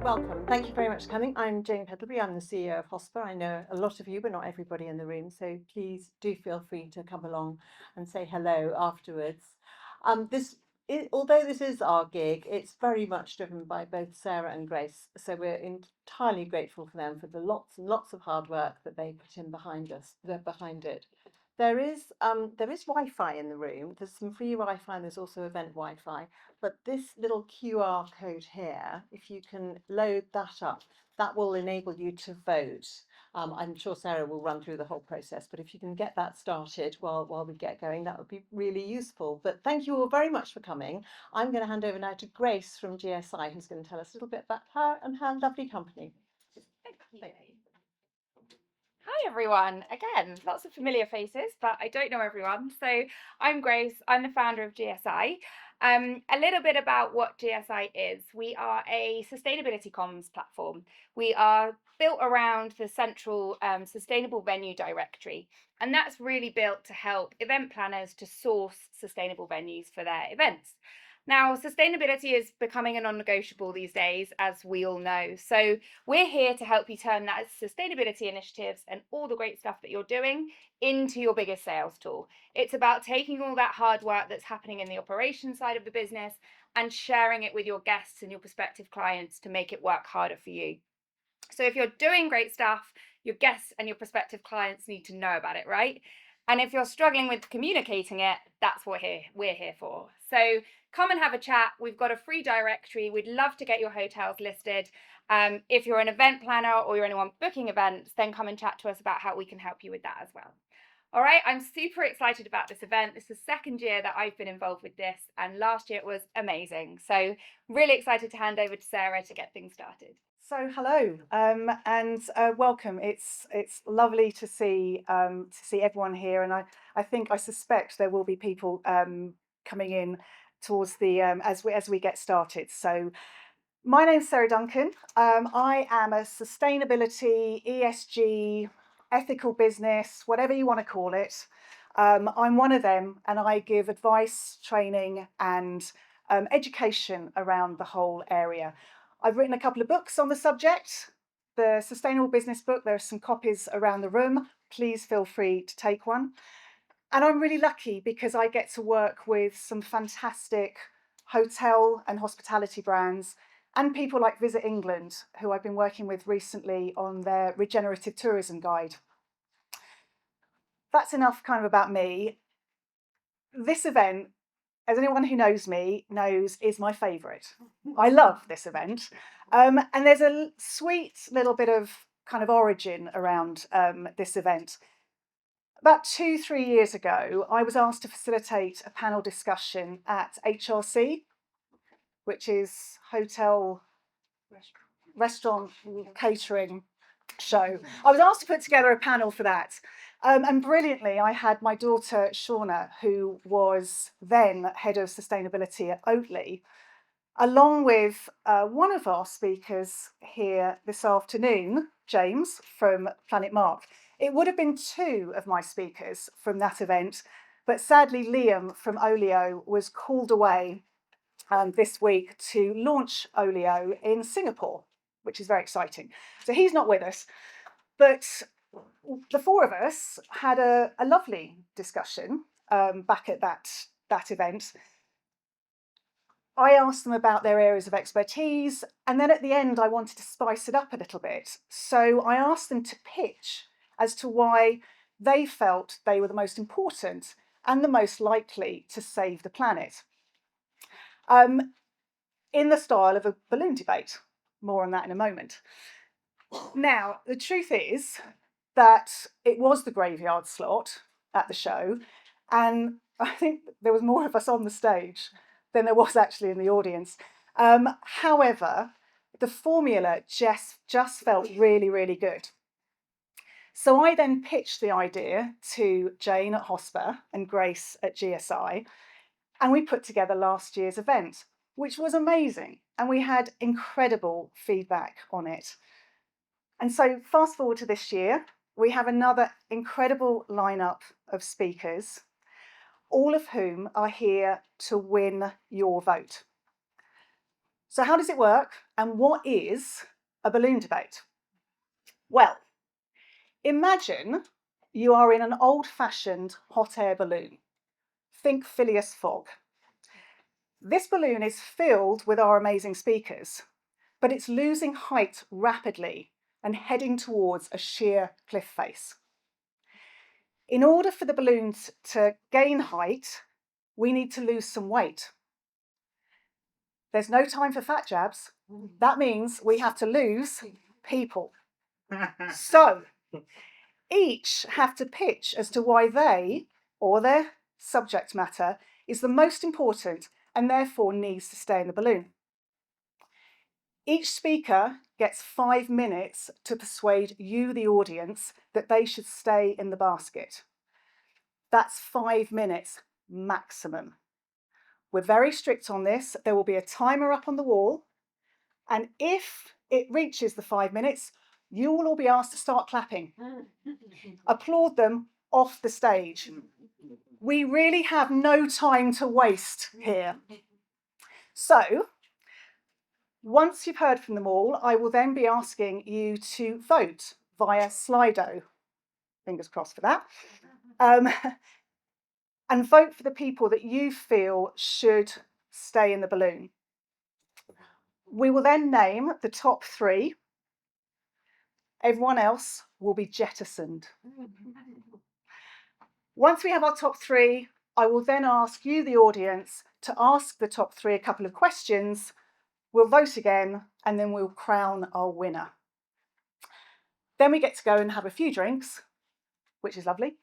Welcome. Thank you very much for coming. I'm Jane Peddlebury. I'm the CEO of Hosper. I know a lot of you, but not everybody in the room. So please do feel free to come along and say hello afterwards. Although this is our gig, it's very much driven by both Sarah and Grace. So we're entirely grateful for them for the lots and lots of hard work that they put in behind it. There is Wi-Fi in the room. There's some free Wi-Fi and there's also event Wi-Fi. But this little QR code here, if you can load that up, that will enable you to vote. I'm sure Sarah will run through the whole process, but if you can get that started while we get going, that would be really useful. But thank you all very much for coming. I'm going to hand over now to Grace from GSI, who's going to tell us a little bit about her and her lovely company. Thank you. Hi everyone. Again, lots of familiar faces, but I don't know everyone. So I'm Grace. I'm the founder of GSI. A little bit about what GSI is. We are a sustainability comms platform. We are built around the central sustainable venue directory, and that's really built to help event planners to source sustainable venues for their events. Now, sustainability is becoming a non-negotiable these days, as we all know. So we're here to help you turn that sustainability initiatives and all the great stuff that you're doing into your biggest sales tool. It's about taking all that hard work that's happening in the operations side of the business and sharing it with your guests and your prospective clients to make it work harder for you. So if you're doing great stuff, your guests and your prospective clients need to know about it, right? And if you're struggling with communicating it, that's what we're here for. So come and have a chat. We've got a free directory. We'd love to get your hotels listed. If you're an event planner or you're anyone booking events, then come and chat to us about how we can help you with that as well. All right, I'm super excited about this event. This is the second year that I've been involved with this, and last year it was amazing. So really excited to hand over to Sarah to get things started. So hello and welcome. It's lovely to see everyone here, and I suspect there will be people coming in towards the as we get started. So my name's Sarah Duncan. I am a sustainability, ESG, ethical business, whatever you want to call it. I'm one of them, and I give advice, training, and education around the whole area. I've written a couple of books on the subject. The Sustainable Business book, there are some copies around the room. Please feel free to take one. And I'm really lucky because I get to work with some fantastic hotel and hospitality brands and people like Visit England, who I've been working with recently on their regenerative tourism guide. That's enough kind of about me. This event, as anyone who knows me knows, is my favourite. I love this event. And there's a sweet little bit of kind of origin around this event. About 2-3 years ago, I was asked to facilitate a panel discussion at HRC, which is Hotel Restaurant Catering Show. I was asked to put together a panel for that. And brilliantly, I had my daughter, Shauna, who was then head of sustainability at Oatly, along with one of our speakers here this afternoon, James from Planet Mark. It would have been two of my speakers from that event, but sadly, Liam from Olio was called away this week to launch Olio in Singapore, which is very exciting. So he's not with us, but the four of us had a lovely discussion back at that event. I asked them about their areas of expertise, and then at the end, I wanted to spice it up a little bit. So I asked them to pitch as to why they felt they were the most important and the most likely to save the planet, in the style of a balloon debate. More on that in a moment. Now, the truth is that it was the graveyard slot at the show, and I think there was more of us on the stage than there was actually in the audience. However, the formula just felt really, really good. So I then pitched the idea to Jane at Hosper and Grace at GSI, and we put together last year's event, which was amazing, and we had incredible feedback on it. And so fast forward to this year, we have another incredible lineup of speakers, all of whom are here to win your vote. So how does it work, and what is a balloon debate? Well, imagine you are in an old-fashioned hot air balloon. Think Phileas Fogg. This balloon is filled with our amazing speakers, but it's losing height rapidly and heading towards a sheer cliff face. In order for the balloon to gain height, we need to lose some weight. There's no time for fat jabs. That means we have to lose people. So each have to pitch as to why they, or their subject matter, is the most important and therefore needs to stay in the balloon. Each speaker gets 5 minutes to persuade you, the audience, that they should stay in the basket. That's 5 minutes maximum. We're very strict on this. There will be a timer up on the wall, and if it reaches the 5 minutes, you will all be asked to start clapping. Applaud them off the stage. We really have no time to waste here. So, once you've heard from them all, I will then be asking you to vote via Slido. Fingers crossed for that. And vote for the people that you feel should stay in the balloon. We will then name the top 3. Everyone else will be jettisoned. Once we have our top 3, I will then ask you, the audience, to ask the top 3 a couple of questions. We'll vote again, and then we'll crown our winner. Then we get to go and have a few drinks, which is lovely.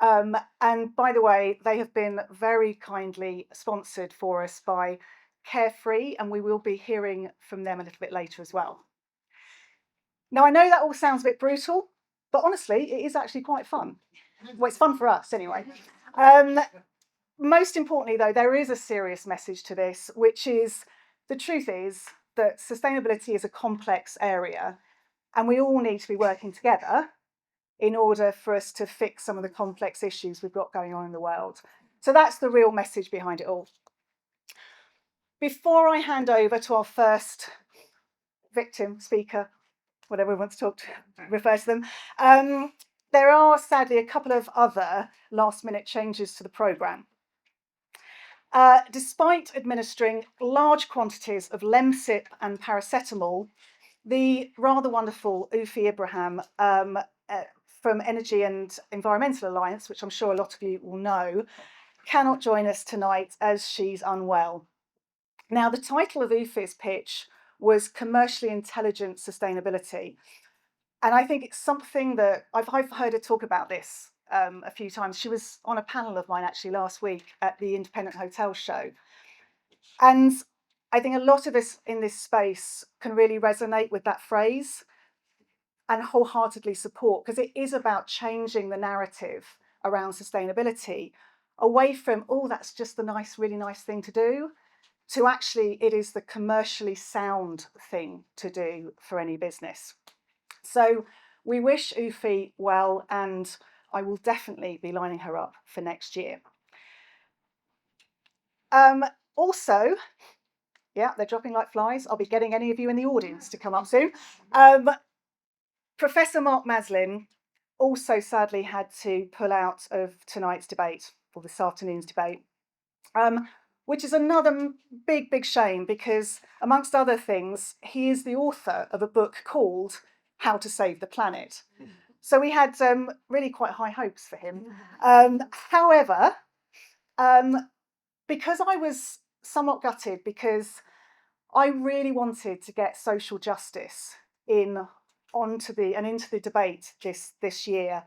And by the way, they have been very kindly sponsored for us by Carefree, and we will be hearing from them a little bit later as well. Now, I know that all sounds a bit brutal, but honestly, it is actually quite fun. Well, it's fun for us anyway. Most importantly, though, there is a serious message to this, which is the truth is that sustainability is a complex area, and we all need to be working together in order for us to fix some of the complex issues we've got going on in the world. So that's the real message behind it all. Before I hand over to our first victim, speaker, whatever we want to refer to them, there are sadly a couple of other last-minute changes to the programme. Despite administering large quantities of Lemsip and paracetamol, the rather wonderful Ufi Ibrahim from Energy and Environmental Alliance, which I'm sure a lot of you will know, cannot join us tonight as she's unwell. Now, the title of Ufi's pitch was Commercially Intelligent Sustainability. And I think it's something that I've heard her talk about this a few times. She was on a panel of mine actually last week at the Independent Hotel Show. And I think a lot of us in this space can really resonate with that phrase and wholeheartedly support, because it is about changing the narrative around sustainability away from, oh, that's just the nice, really nice thing to do, to actually it is the commercially sound thing to do for any business. So we wish Ufi well, and I will definitely be lining her up for next year. Also, yeah, they're dropping like flies. I'll be getting any of you in the audience to come up soon. Professor Mark Maslin also sadly had to pull out of tonight's debate, or this afternoon's debate, which is another big, big shame, because amongst other things, he is the author of a book called How to Save the Planet. So we had really quite high hopes for him. However, because I was somewhat gutted, because I really wanted to get social justice into the debate this year.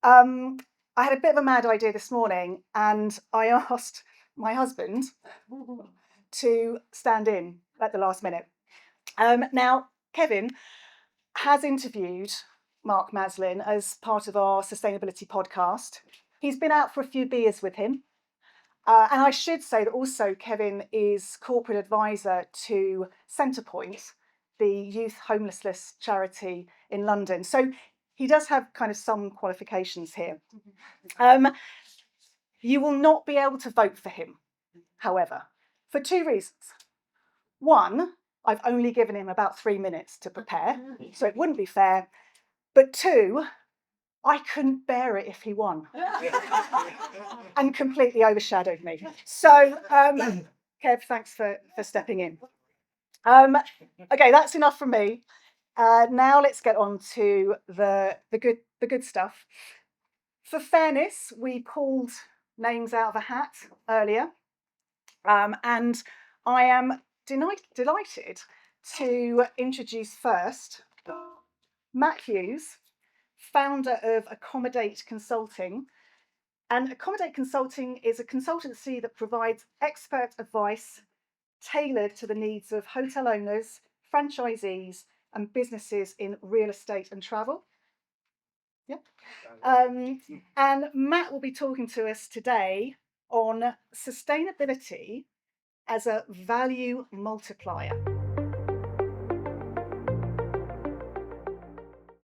I had a bit of a mad idea this morning, and I asked my husband to stand in at the last minute. Now, Kevin has interviewed Mark Maslin as part of our sustainability podcast. He's been out for a few beers with him. And I should say that also Kevin is corporate advisor to Centrepoint, the youth homelessness charity in London. So he does have kind of some qualifications here. You will not be able to vote for him, however, for 2 reasons. One, I've only given him about 3 minutes to prepare, so it wouldn't be fair. But two, I couldn't bear it if he won and completely overshadowed me. So, Kev, thanks for stepping in. Okay, that's enough from me. Now let's get on to the good stuff. For fairness, we pulled names out of a hat earlier, and I am delighted to introduce first Matt Hughes, founder of Accommodate Consulting. And Accommodate Consulting is a consultancy that provides expert advice tailored to the needs of hotel owners, franchisees, and businesses in real estate and travel. Yeah. And Matt will be talking to us today on sustainability as a value multiplier.